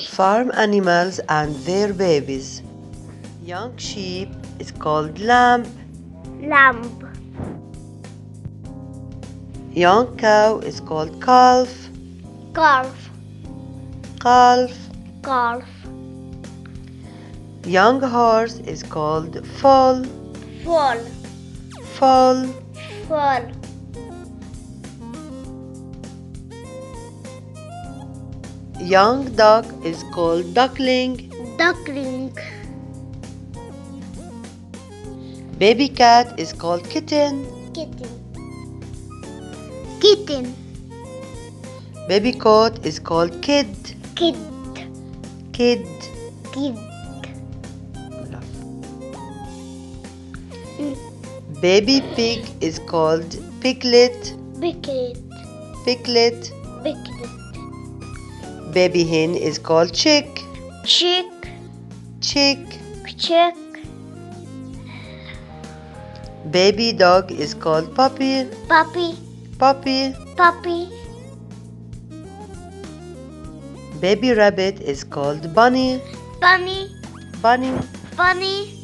Farm animals and their babies. Young sheep is called lamb. Lamb. Young cow is called calf. Calf. Calf. Calf. Young horse is called foal. Foal. Foal. Foal. Young duck is called duckling. Duckling. Baby cat is called kitten. Kitten. Kitten. Baby goat is called kid. Kid. Kid. Kid. Baby pig is called piglet. Piglet. Piglet. Piglet. Baby hen is called chick. Chick. Chick. Chick. Baby dog is called puppy. Puppy. Puppy. Puppy. Baby rabbit is called bunny. Bunny. Bunny. Bunny.